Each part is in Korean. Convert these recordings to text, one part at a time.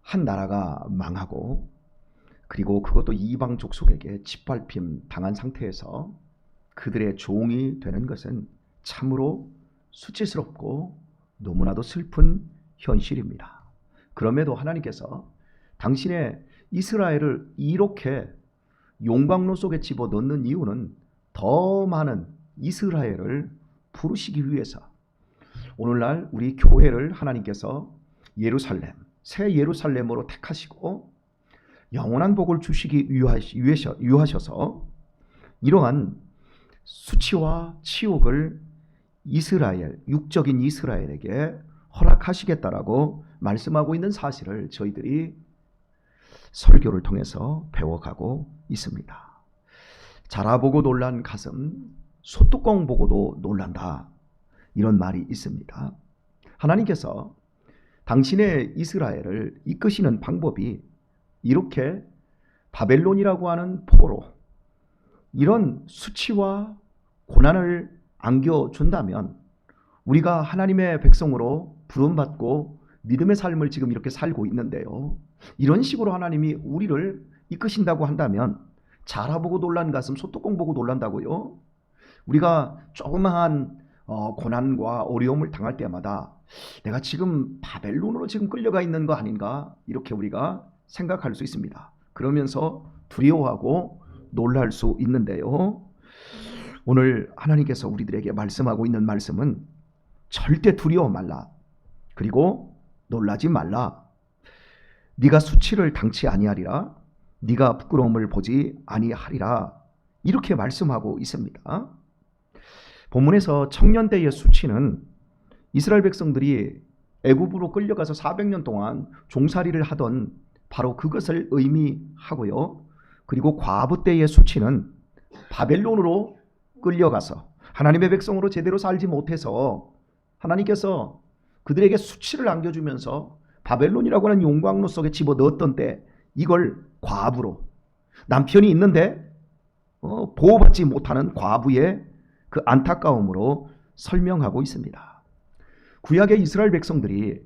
한 나라가 망하고 그리고 그것도 이방 족속에게 짓밟힘 당한 상태에서 그들의 종이 되는 것은 참으로 수치스럽고 너무나도 슬픈 현실입니다. 그럼에도 하나님께서 당신의 이스라엘을 이렇게 용광로 속에 집어넣는 이유는 더 많은 이스라엘을 부르시기 위해서 오늘날 우리 교회를 하나님께서 예루살렘, 새 예루살렘으로 택하시고 영원한 복을 주시기 위하셔서 이러한 수치와 치욕을 이스라엘, 육적인 이스라엘에게 허락하시겠다라고 말씀하고 있는 사실을 저희들이 설교를 통해서 배워가고 있습니다. 자라보고 놀란 가슴, 소뚜껑 보고도 놀란다. 이런 말이 있습니다. 하나님께서 당신의 이스라엘을 이끄시는 방법이 이렇게 바벨론이라고 하는 포로, 이런 수치와 고난을 안겨준다면 우리가 하나님의 백성으로 부름받고 믿음의 삶을 지금 이렇게 살고 있는데요. 이런 식으로 하나님이 우리를 이끄신다고 한다면 자라보고 놀란 가슴, 소뚜껑 보고 놀란다고요? 우리가 조그마한 고난과 어려움을 당할 때마다 내가 지금 바벨론으로 지금 끌려가 있는 거 아닌가? 이렇게 우리가 생각할 수 있습니다. 그러면서 두려워하고 놀랄 수 있는데요. 오늘 하나님께서 우리들에게 말씀하고 있는 말씀은 절대 두려워 말라. 그리고 놀라지 말라. 네가 수치를 당치 아니하리라. 네가 부끄러움을 보지 아니하리라. 이렇게 말씀하고 있습니다. 본문에서 청년대의 수치는 이스라엘 백성들이 애굽으로 끌려가서 400년 동안 종살이를 하던 바로 그것을 의미하고요. 그리고 과부 때의 수치는 바벨론으로 끌려가서 하나님의 백성으로 제대로 살지 못해서 하나님께서 그들에게 수치를 안겨주면서 바벨론이라고 하는 용광로 속에 집어넣었던 때 이걸 과부로, 남편이 있는데 보호받지 못하는 과부의 그 안타까움으로 설명하고 있습니다. 구약의 이스라엘 백성들이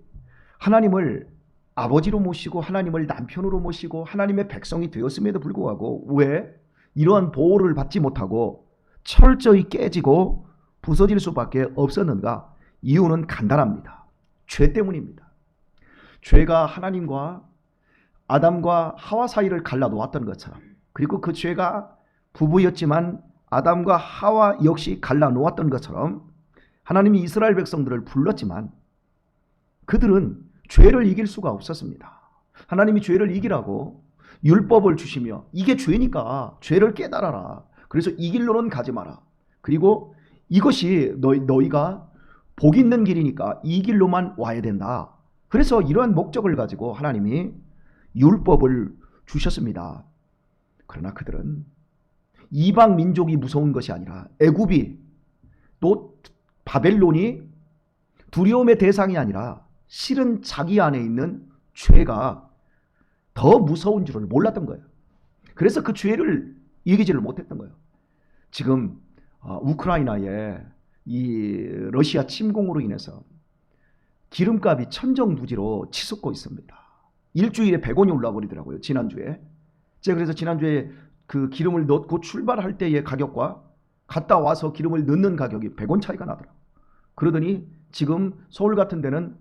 하나님을 아버지로 모시고 하나님을 남편으로 모시고 하나님의 백성이 되었음에도 불구하고 왜 이러한 보호를 받지 못하고 철저히 깨지고 부서질 수밖에 없었는가? 이유는 간단합니다. 죄 때문입니다. 죄가 하나님과 아담과 하와 사이를 갈라놓았던 것처럼, 그리고 그 죄가 부부였지만 아담과 하와 역시 갈라놓았던 것처럼 하나님이 이스라엘 백성들을 불렀지만 그들은 죄를 이길 수가 없었습니다. 하나님이 죄를 이기라고 율법을 주시며 이게 죄니까 죄를 깨달아라. 그래서 이 길로는 가지 마라. 그리고 이것이 너희가 복 있는 길이니까 이 길로만 와야 된다. 그래서 이러한 목적을 가지고 하나님이 율법을 주셨습니다. 그러나 그들은 이방 민족이 무서운 것이 아니라 애굽이 또 바벨론이 두려움의 대상이 아니라 실은 자기 안에 있는 죄가 더 무서운 줄을 몰랐던 거예요. 그래서 그 죄를 이기지를 못했던 거예요. 지금 우크라이나의 이 러시아 침공으로 인해서 기름값이 천정부지로 치솟고 있습니다. 일주일에 100원이 올라 버리더라고요. 지난주에. 제가 그래서 지난주에 그 기름을 넣고 출발할 때의 가격과 갔다 와서 기름을 넣는 가격이 100원 차이가 나더라고요. 그러더니 지금 서울 같은 데는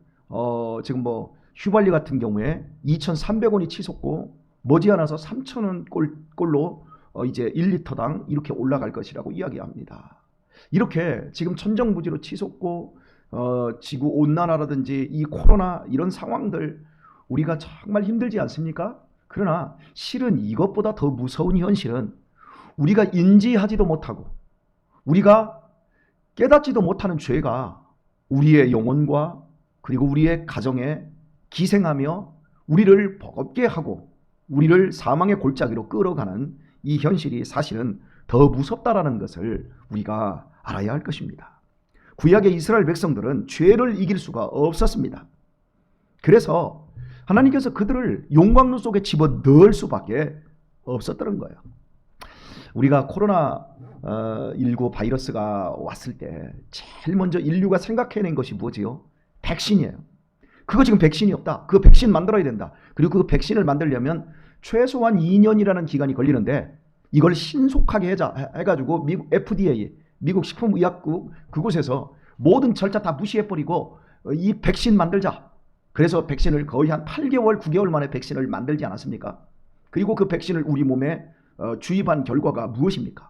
지금 뭐 휘발유 같은 경우에 2,300원이 치솟고 머지않아서 3,000원 꼴로 이제 1리터당 이렇게 올라갈 것이라고 이야기합니다. 이렇게 지금 천정부지로 치솟고 지구 온난화라든지 이 코로나 이런 상황들 우리가 정말 힘들지 않습니까? 그러나 실은 이것보다 더 무서운 현실은 우리가 인지하지도 못하고 우리가 깨닫지도 못하는 죄가 우리의 영혼과 그리고 우리의 가정에 기생하며 우리를 버겁게 하고 우리를 사망의 골짜기로 끌어가는 이 현실이 사실은 더 무섭다라는 것을 우리가 알아야 할 것입니다. 구약의 이스라엘 백성들은 죄를 이길 수가 없었습니다. 그래서 하나님께서 그들을 용광로 속에 집어넣을 수밖에 없었던 거예요. 우리가 코로나19 바이러스가 왔을 때 제일 먼저 인류가 생각해낸 것이 뭐지요? 백신이에요. 그거 지금 백신이 없다. 그 백신 만들어야 된다. 그리고 그 백신을 만들려면 최소한 2년이라는 기간이 걸리는데 이걸 신속하게 해가지고 미국 FDA, 미국 식품의약국 그곳에서 모든 절차 다 무시해버리고 이 백신 만들자. 그래서 백신을 거의 한 8개월, 9개월 만에 백신을 만들지 않았습니까? 그리고 그 백신을 우리 몸에 주입한 결과가 무엇입니까?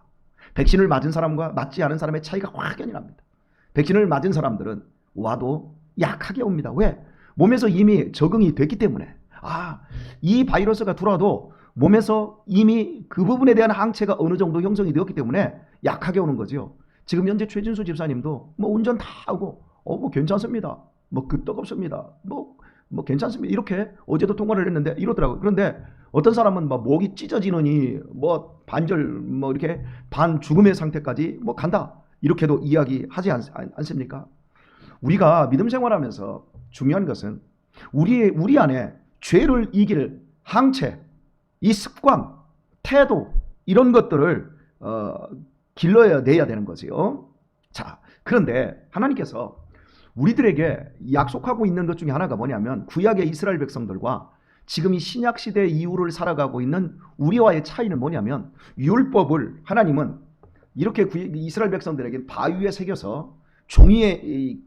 백신을 맞은 사람과 맞지 않은 사람의 차이가 확연히 납니다. 백신을 맞은 사람들은 와도 약하게 옵니다. 왜? 몸에서 이미 적응이 됐기 때문에. 이 바이러스가 들어와도 몸에서 이미 그 부분에 대한 항체가 어느 정도 형성이 되었기 때문에 약하게 오는 거죠. 지금 현재 최진수 집사님도 뭐 운전 다 하고 뭐 괜찮습니다. 뭐 끄떡없습니다. 뭐 괜찮습니다. 이렇게 어제도 통화를 했는데 이러더라고요. 그런데 어떤 사람은 막 목이 찢어지느니 뭐 반절 뭐 이렇게 반 죽음의 상태까지 뭐 간다. 이렇게도 이야기하지 않습니까? 우리가 믿음 생활하면서 중요한 것은 우리 안에 죄를 이길 항체, 이 습관, 태도 이런 것들을 길러내야 되는 거지요. 자, 그런데 하나님께서 우리들에게 약속하고 있는 것 중에 하나가 뭐냐면 구약의 이스라엘 백성들과 지금 이 신약 시대 이후를 살아가고 있는 우리와의 차이는 뭐냐면 율법을 하나님은 이렇게 이스라엘 백성들에게 바위에 새겨서 종이에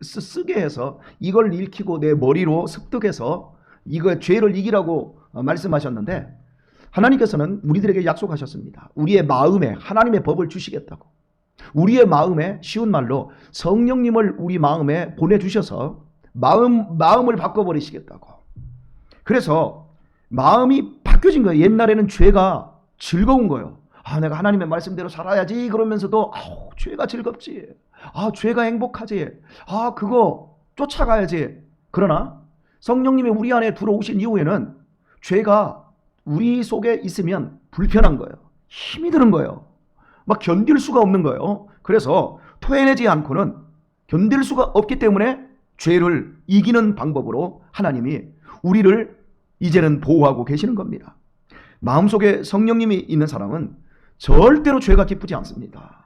쓰게 해서 이걸 읽히고 내 머리로 습득해서 이거 죄를 이기라고 말씀하셨는데 하나님께서는 우리들에게 약속하셨습니다. 우리의 마음에 하나님의 법을 주시겠다고. 우리의 마음에 쉬운 말로 성령님을 우리 마음에 보내주셔서 마음을 바꿔버리시겠다고. 그래서 마음이 바뀌어진 거예요. 옛날에는 죄가 즐거운 거예요. 내가 하나님의 말씀대로 살아야지 그러면서도 죄가 즐겁지. 죄가 행복하지. 그거 쫓아가야지. 그러나 성령님이 우리 안에 들어오신 이후에는 죄가 우리 속에 있으면 불편한 거예요. 힘이 드는 거예요. 막 견딜 수가 없는 거예요. 그래서 토해내지 않고는 견딜 수가 없기 때문에 죄를 이기는 방법으로 하나님이 우리를 이제는 보호하고 계시는 겁니다. 마음속에 성령님이 있는 사람은 절대로 죄가 기쁘지 않습니다.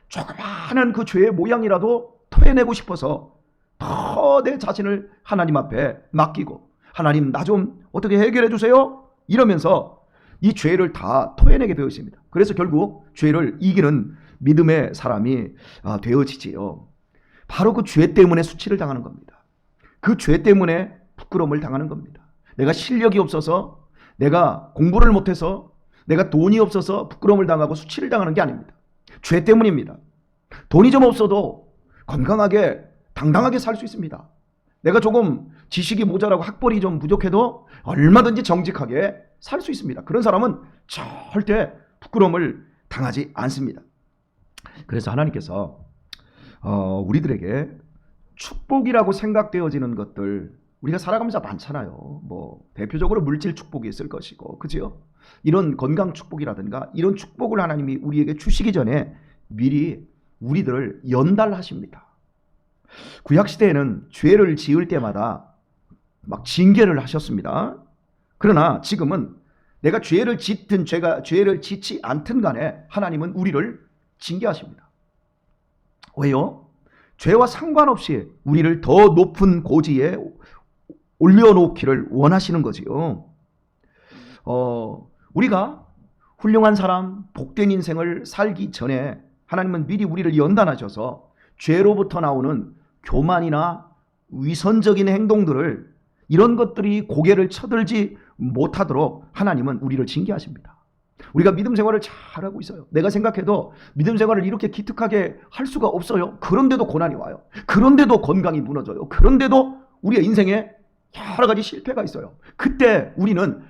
조그마한 그 죄의 모양이라도 토해내고 싶어서 더 내 자신을 하나님 앞에 맡기고 하나님 나 좀 어떻게 해결해 주세요 이러면서 이 죄를 다 토해내게 되어 있습니다. 그래서 결국 죄를 이기는 믿음의 사람이 되어지지요. 바로 그 죄 때문에 수치를 당하는 겁니다. 그 죄 때문에 부끄러움을 당하는 겁니다. 내가 실력이 없어서, 내가 공부를 못해서, 내가 돈이 없어서 부끄러움을 당하고 수치를 당하는 게 아닙니다. 죄 때문입니다. 돈이 좀 없어도 건강하게 당당하게 살 수 있습니다. 내가 조금 지식이 모자라고 학벌이 좀 부족해도 얼마든지 정직하게 살 수 있습니다. 그런 사람은 절대 부끄러움을 당하지 않습니다. 그래서 하나님께서 우리들에게 축복이라고 생각되어지는 것들 우리가 살아가면서 많잖아요. 뭐 대표적으로 물질 축복이 있을 것이고, 그죠? 이런 건강 축복이라든가 이런 축복을 하나님이 우리에게 주시기 전에 미리 우리들을 연달하십니다. 구약 시대에는 죄를 지을 때마다 막 징계를 하셨습니다. 그러나 지금은 내가 죄를 짓든 죄를 짓지 않든 간에 하나님은 우리를 징계하십니다. 왜요? 죄와 상관없이 우리를 더 높은 고지에 올려놓기를 원하시는 거지요. 우리가 훌륭한 사람, 복된 인생을 살기 전에 하나님은 미리 우리를 연단하셔서 죄로부터 나오는 교만이나 위선적인 행동들을 이런 것들이 고개를 쳐들지 못하도록 하나님은 우리를 징계하십니다. 우리가 믿음 생활을 잘하고 있어요. 내가 생각해도 믿음 생활을 이렇게 기특하게 할 수가 없어요. 그런데도 고난이 와요. 그런데도 건강이 무너져요. 그런데도 우리의 인생에 여러 가지 실패가 있어요. 그때 우리는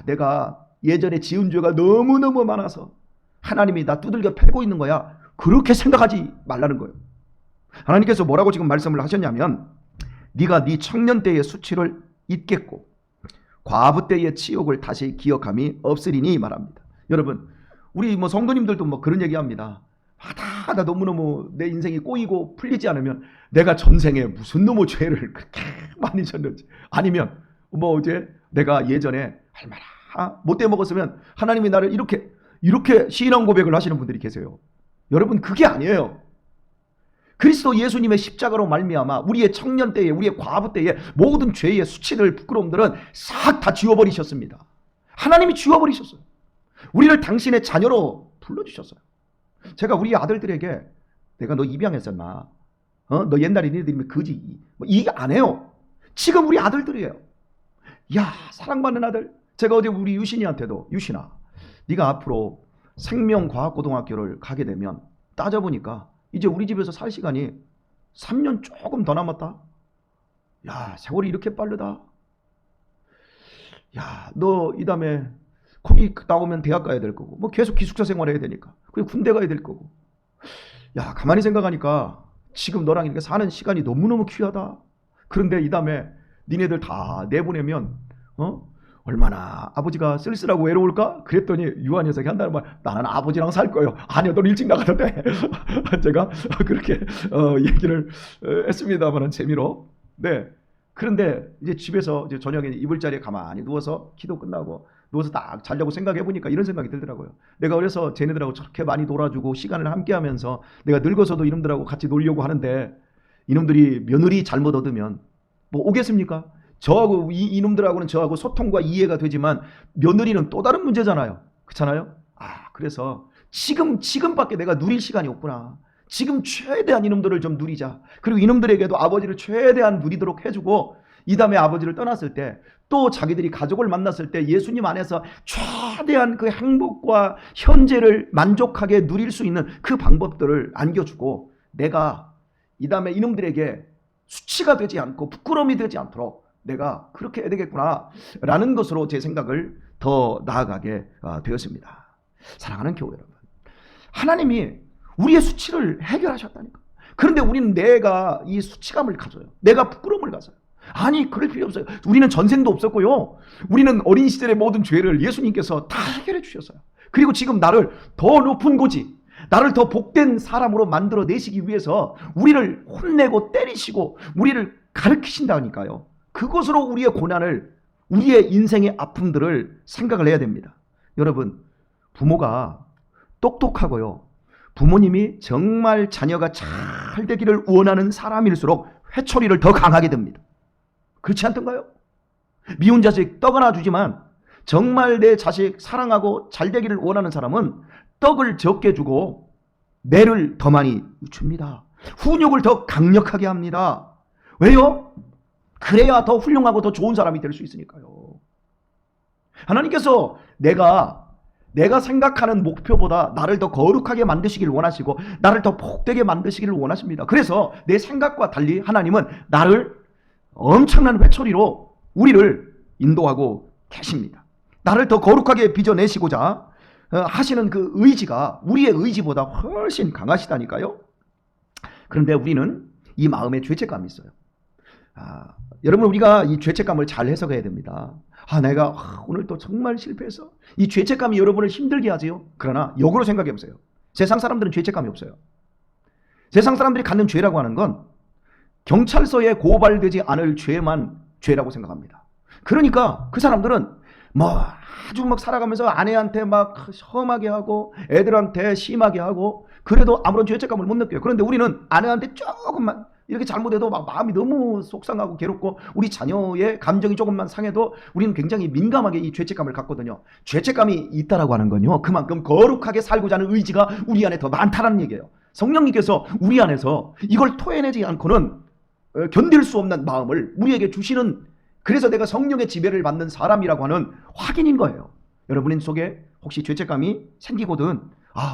내가 예전에 지은 죄가 너무너무 많아서 하나님이 나 두들겨 패고 있는 거야. 그렇게 생각하지 말라는 거예요. 하나님께서 뭐라고 지금 말씀을 하셨냐면 네가 네 청년 때의 수치를 잊겠고 과부 때의 치욕을 다시 기억함이 없으리니 말합니다. 여러분, 우리 성도님들도 그런 얘기합니다. 나 너무너무 내 인생이 꼬이고 풀리지 않으면 내가 전생에 무슨 놈의 죄를 그렇게 많이 졌는지, 아니면 이제 내가 예전에 얼마나 못돼 먹었으면 하나님이 나를 이렇게 신앙 고백을 하시는 분들이 계세요. 여러분, 그게 아니에요. 그리스도 예수님의 십자가로 말미암아 우리의 청년 때에, 우리의 과부 때에 모든 죄의 수치들, 부끄러움들은 싹 다 지워버리셨습니다. 하나님이 지워버리셨어요. 우리를 당신의 자녀로 불러주셨어요. 제가 우리 아들들에게 내가 너 입양했었나? 너 옛날에 니네들이 그지? 뭐 이 얘기 안 해요. 지금 우리 아들들이에요. 야, 사랑받는 아들. 제가 어제 우리 유신이한테도, 유신아, 네가 앞으로 생명과학고등학교를 가게 되면 따져보니까 이제 우리 집에서 살 시간이 3년 조금 더 남았다. 야, 세월이 이렇게 빠르다. 야, 너 이 다음에 거기 나오면 대학 가야 될 거고, 뭐 계속 기숙사 생활해야 되니까, 그리고 군대 가야 될 거고. 야, 가만히 생각하니까 지금 너랑 이렇게 사는 시간이 너무너무 귀하다. 그런데 이 다음에 니네들 다 내보내면 얼마나 아버지가 쓸쓸하고 외로울까? 그랬더니 유아 녀석이 한다는 말, 나는 아버지랑 살 거예요. 아니요, 넌 일찍 나가던데. 제가 그렇게 얘기를 했습니다만은 재미로. 네. 그런데 이제 집에서 이제 저녁에 이불 자리에 가만히 누워서 기도 끝나고 누워서 딱 자려고 생각해 보니까 이런 생각이 들더라고요. 내가 어려서 쟤네들하고 저렇게 많이 놀아주고 시간을 함께 하면서 내가 늙어서도 이놈들하고 같이 놀려고 하는데 이놈들이 며느리 잘못 얻으면 뭐 오겠습니까? 저하고 이놈들하고는 저하고 소통과 이해가 되지만 며느리는 또 다른 문제잖아요. 그렇잖아요? 그래서 지금밖에 내가 누릴 시간이 없구나. 지금 최대한 이놈들을 좀 누리자. 그리고 이놈들에게도 아버지를 최대한 누리도록 해주고 이 다음에 아버지를 떠났을 때 또 자기들이 가족을 만났을 때 예수님 안에서 최대한 그 행복과 현재를 만족하게 누릴 수 있는 그 방법들을 안겨주고 내가 이 다음에 이놈들에게 수치가 되지 않고 부끄러움이 되지 않도록 내가 그렇게 해야 되겠구나 라는 것으로 제 생각을 더 나아가게 되었습니다. 사랑하는 교회 여러분, 하나님이 우리의 수치를 해결하셨다니까. 그런데 우리는 내가 이 수치감을 가져요. 내가 부끄러움을 가져요. 아니, 그럴 필요 없어요. 우리는 전생도 없었고요. 우리는 어린 시절의 모든 죄를 예수님께서 다 해결해 주셨어요. 그리고 지금 나를 더 높은 고지, 나를 더 복된 사람으로 만들어 내시기 위해서 우리를 혼내고 때리시고 우리를 가르치신다니까요. 그것으로 우리의 고난을, 우리의 인생의 아픔들을 생각을 해야 됩니다. 여러분, 부모가 똑똑하고요, 부모님이 정말 자녀가 잘 되기를 원하는 사람일수록 회초리를 더 강하게 듭니다. 그렇지 않던가요? 미운 자식 떡 하나 주지만 정말 내 자식 사랑하고 잘 되기를 원하는 사람은 떡을 적게 주고 매를 더 많이 줍니다. 훈육을 더 강력하게 합니다. 왜요? 그래야 더 훌륭하고 더 좋은 사람이 될 수 있으니까요. 하나님께서 내가 생각하는 목표보다 나를 더 거룩하게 만드시기를 원하시고 나를 더 복되게 만드시기를 원하십니다. 그래서 내 생각과 달리 하나님은 나를 엄청난 회초리로 우리를 인도하고 계십니다. 나를 더 거룩하게 빚어내시고자 하시는 그 의지가 우리의 의지보다 훨씬 강하시다니까요. 그런데 우리는 이 마음에 죄책감이 있어요. 여러분, 우리가 이 죄책감을 잘 해석해야 됩니다. 내가 오늘 또 정말 실패했어. 이 죄책감이 여러분을 힘들게 하지요. 그러나 역으로 생각해 보세요. 세상 사람들은 죄책감이 없어요. 세상 사람들이 갖는 죄라고 하는 건 경찰서에 고발되지 않을 죄만 죄라고 생각합니다. 그러니까 그 사람들은 아주 살아가면서 아내한테 험하게 하고 애들한테 심하게 하고 그래도 아무런 죄책감을 못 느껴요. 그런데 우리는 아내한테 조금만 이렇게 잘못해도 마음이 너무 속상하고 괴롭고 우리 자녀의 감정이 조금만 상해도 우리는 굉장히 민감하게 이 죄책감을 갖거든요. 죄책감이 있다라고 하는 건요, 그만큼 거룩하게 살고자 하는 의지가 우리 안에 더 많다는 얘기예요. 성령님께서 우리 안에서 이걸 토해내지 않고는 견딜 수 없는 마음을 우리에게 주시는, 그래서 내가 성령의 지배를 받는 사람이라고 하는 확인인 거예요. 여러분 속에 혹시 죄책감이 생기거든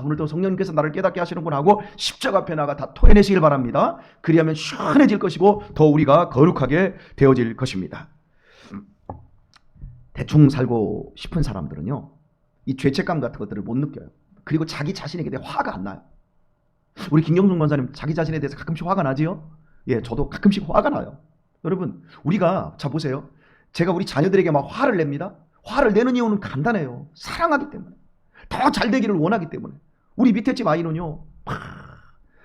오늘도 성령님께서 나를 깨닫게 하시는구나 하고 십자가 앞에 나가 다 토해내시길 바랍니다. 그리하면 시원해질 것이고 더 우리가 거룩하게 되어질 것입니다. 대충 살고 싶은 사람들은요, 이 죄책감 같은 것들을 못 느껴요. 그리고 자기 자신에게 대해 화가 안 나요. 우리 김경순 권사님 자기 자신에 대해서 가끔씩 화가 나지요? 예, 저도 가끔씩 화가 나요. 여러분, 우리가 자 보세요. 제가 우리 자녀들에게 막 화를 냅니다. 화를 내는 이유는 간단해요. 사랑하기 때문에. 더 잘 되기를 원하기 때문에. 우리 밑에 집 아이는요,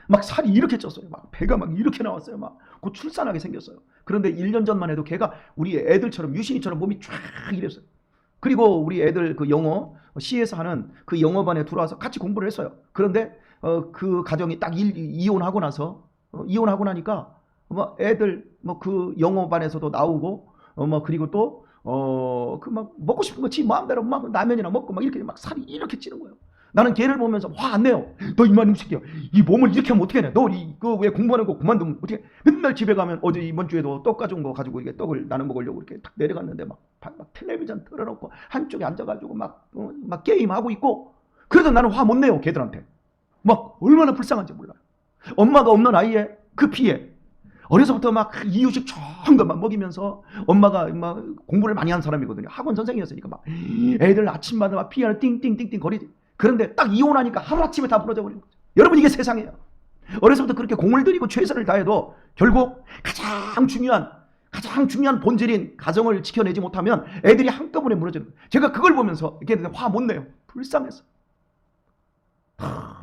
막 살이 이렇게 쪘어요. 막 배가 막 이렇게 나왔어요. 막 곧 출산하게 생겼어요. 그런데 1년 전만 해도 걔가 우리 애들처럼 유신이처럼 몸이 쫙 이랬어요. 그리고 우리 애들 그 영어 C에서 하는 그 영어반에 들어와서 같이 공부를 했어요. 그런데 그 가정이 딱 이혼하고 나서 이혼하고 나니까 뭐 애들 뭐 그 영어반에서도 나오고 뭐 그리고 또 그 막 먹고 싶은 거 지 마음대로 막 라면이나 먹고 막 이렇게 막 살이 이렇게 찌는 거예요. 나는 걔를 보면서 화 안 내요. 너 이만 음식이야. 이 몸을 이렇게 하면 어떻게 해? 너 그 왜 공부하는 거 그만두면 어떻게? 맨날 집에 가면 어제 이번 주에도 떡 가져온 거 가지고 이게 떡을 나눠 먹으려고 이렇게 딱 내려갔는데 막 텔레비전 틀어놓고 한쪽에 앉아가지고 막 게임 하고 있고. 그래도 나는 화 못 내요. 걔들한테. 막 얼마나 불쌍한지 몰라요. 엄마가 없는 아이의 그 피해. 어려서부터 막 이유식 좋은 것만 먹이면서 엄마가 막 공부를 많이 한 사람이거든요. 학원 선생이었으니까 막 애들 아침마다 막 피아노 띵띵띵띵 거리지. 그런데 딱 이혼하니까 하루아침에 다 부러져 버리는 거죠. 여러분 이게 세상이에요. 어려서부터 그렇게 공을 들이고 최선을 다해도 결국 가장 중요한 본질인 가정을 지켜내지 못하면 애들이 한꺼번에 무너지는 거예요. 제가 그걸 보면서 이렇게 화 못 내요. 불쌍해서.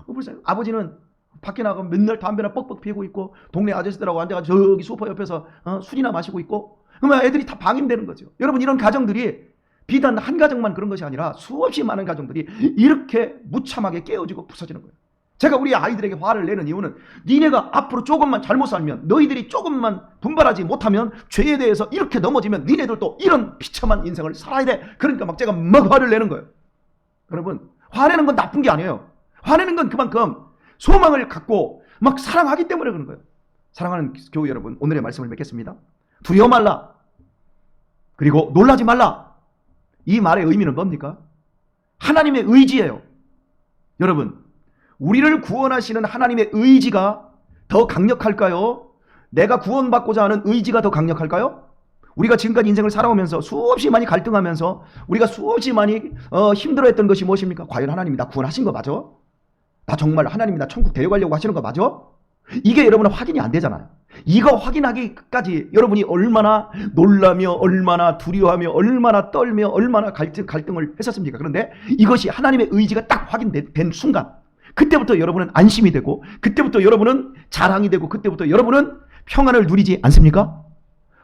불쌍해요. 아버지는 밖에 나가면 맨날 담배나 뻑뻑 피우고 있고 동네 아저씨들하고 앉아가지고 저기 소파 옆에서 술이나 마시고 있고 그러면 애들이 다 방임되는 거죠. 여러분 이런 가정들이 비단 한 가정만 그런 것이 아니라 수없이 많은 가정들이 이렇게 무참하게 깨어지고 부서지는 거예요. 제가 우리 아이들에게 화를 내는 이유는 니네가 앞으로 조금만 잘못 살면 너희들이 조금만 분발하지 못하면 죄에 대해서 이렇게 넘어지면 니네들도 이런 비참한 인생을 살아야 돼. 그러니까 막 제가 막 화를 내는 거예요. 여러분 화내는 건 나쁜 게 아니에요. 화내는 건 그만큼 소망을 갖고 막 사랑하기 때문에 그런 거예요. 사랑하는 교우 여러분, 오늘의 말씀을 맺겠습니다. 두려워 말라. 그리고 놀라지 말라. 이 말의 의미는 뭡니까? 하나님의 의지예요. 여러분, 우리를 구원하시는 하나님의 의지가 더 강력할까요? 내가 구원받고자 하는 의지가 더 강력할까요? 우리가 지금까지 인생을 살아오면서 수없이 많이 갈등하면서 우리가 수없이 많이 힘들어했던 것이 무엇입니까? 과연 하나님이 나 구원하신 거 맞아? 나 정말 하나님이 나 천국 데려가려고 하시는 거 맞아? 이게 여러분은 확인이 안 되잖아요. 이거 확인하기까지 여러분이 얼마나 놀라며 얼마나 두려워하며 얼마나 떨며 얼마나 갈등을 했었습니까? 그런데 이것이 하나님의 의지가 딱 확인된 순간 그때부터 여러분은 안심이 되고 그때부터 여러분은 자랑이 되고 그때부터 여러분은 평안을 누리지 않습니까?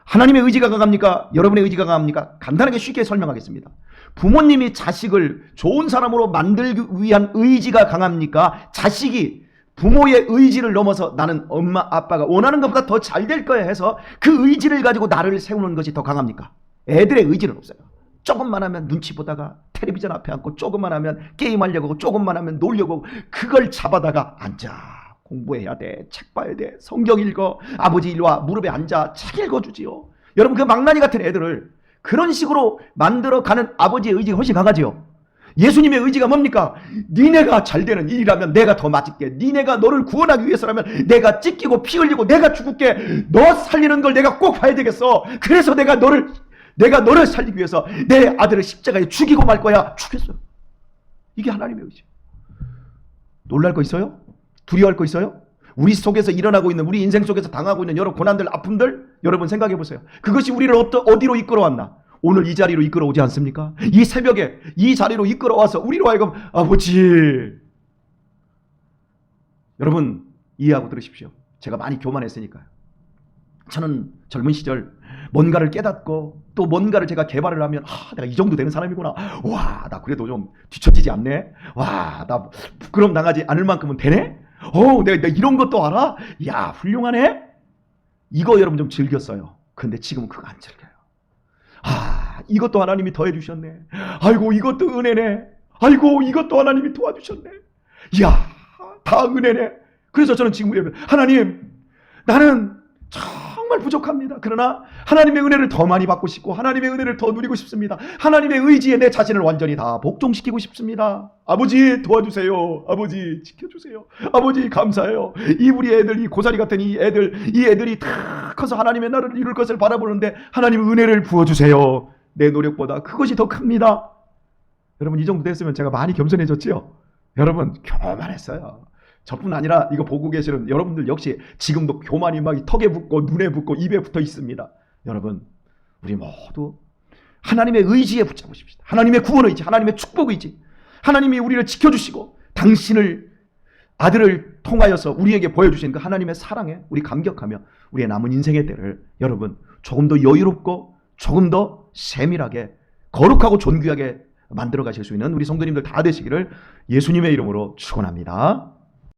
하나님의 의지가 강합니까? 여러분의 의지가 강합니까? 간단하게 쉽게 설명하겠습니다. 부모님이 자식을 좋은 사람으로 만들기 위한 의지가 강합니까? 자식이 부모의 의지를 넘어서 나는 엄마 아빠가 원하는 것보다 더 잘 될 거야 해서 그 의지를 가지고 나를 세우는 것이 더 강합니까? 애들의 의지는 없어요. 조금만 하면 눈치 보다가 텔레비전 앞에 앉고 조금만 하면 게임하려고 하고 조금만 하면 놀려고 하고 그걸 잡아다가 앉아 공부해야 돼. 책 봐야 돼. 성경 읽어. 아버지 일로 와. 무릎에 앉아. 책 읽어주지요. 여러분 그 망나니 같은 애들을 그런 식으로 만들어가는 아버지의 의지가 훨씬 강하지요. 예수님의 의지가 뭡니까? 니네가 잘 되는 일이라면 내가 더 맞을게. 니네가 너를 구원하기 위해서라면 내가 찢기고 피 흘리고 내가 죽을게. 너 살리는 걸 내가 꼭 봐야 되겠어. 그래서 내가 너를 살리기 위해서 내 아들을 십자가에 죽이고 말 거야. 죽였어요. 이게 하나님의 의지. 놀랄 거 있어요? 두려워할 거 있어요? 우리 속에서 일어나고 있는 우리 인생 속에서 당하고 있는 여러 고난들 아픔들 여러분 생각해 보세요. 그것이 우리를 어디로 이끌어왔나? 오늘 이 자리로 이끌어오지 않습니까? 이 새벽에 이 자리로 이끌어와서 우리로 하여금 아버지 여러분 이해하고 들으십시오. 제가 많이 교만했으니까요. 저는 젊은 시절 뭔가를 깨닫고 또 뭔가를 제가 개발을 하면 내가 이 정도 되는 사람이구나. 와, 나 그래도 좀 뒤처지지 않네. 와, 나 부끄럼 당하지 않을 만큼은 되네. 내가 이런 것도 알아? 야, 훌륭하네. 이거 여러분 좀 즐겼어요. 근데 지금은 그거 안 즐겨요. 이것도 하나님이 더해 주셨네. 아이고, 이것도 은혜네. 아이고, 이것도 하나님이 도와주셨네. 이야, 다 은혜네. 그래서 저는 지금 우리 하나님, 나는 정말 부족합니다. 그러나 하나님의 은혜를 더 많이 받고 싶고 하나님의 은혜를 더 누리고 싶습니다. 하나님의 의지에 내 자신을 완전히 다 복종시키고 싶습니다. 아버지 도와주세요. 아버지 지켜주세요. 아버지 감사해요. 이 우리 애들, 이 고사리 같은 이 애들이 다 커서 하나님의 나라를 이룰 것을 바라보는데 하나님 은혜를 부어주세요. 내 노력보다 그것이 더 큽니다. 여러분 이 정도 됐으면 제가 많이 겸손해졌지요? 여러분 교만했어요. 저뿐 아니라 이거 보고 계시는 여러분들 역시 지금도 교만이 막 턱에 붙고 눈에 붙고 입에 붙어 있습니다. 여러분 우리 모두 하나님의 의지에 붙잡으십시다. 하나님의 구원 의지, 하나님의 축복 의지, 하나님이 우리를 지켜주시고 당신을 아들을 통하여서 우리에게 보여주신 그 하나님의 사랑에 우리 감격하며 우리의 남은 인생의 때를 여러분 조금 더 여유롭고 조금 더 세밀하게 거룩하고 존귀하게 만들어 가실 수 있는 우리 성도님들 다 되시기를 예수님의 이름으로 축원합니다.